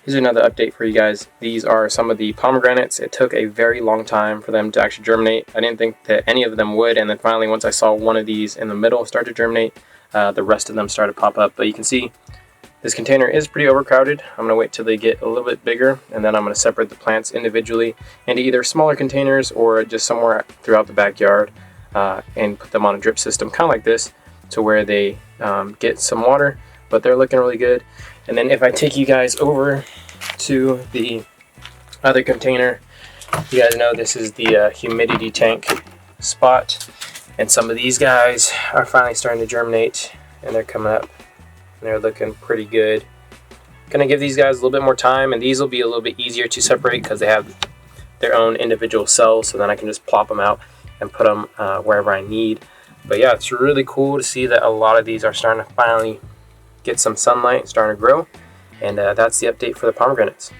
Here's another update for you guys. These are some of the pomegranates. It took a very long time for them to actually germinate. I didn't think that any of them would, and then finally once I saw one of these in the middle start to germinate, the rest of them started to pop up. But you can see this container is pretty overcrowded. I'm going to wait till they get a little bit bigger, and then I'm going to separate the plants individually into either smaller containers or just somewhere throughout the backyard and put them on a drip system, kind of like this, to where they get some water, but they're looking really good. And then if I take you guys over to the other container, you guys know this is the humidity tank spot, and some of these guys are finally starting to germinate and they're coming up and they're looking pretty good. Gonna give these guys a little bit more time, and these will be a little bit easier to separate because they have their own individual cells, so then I can just plop them out and put them wherever I need. But yeah, it's really cool to see that a lot of these are starting to finally get some sunlight, starting to grow. And that's the update for the pomegranates.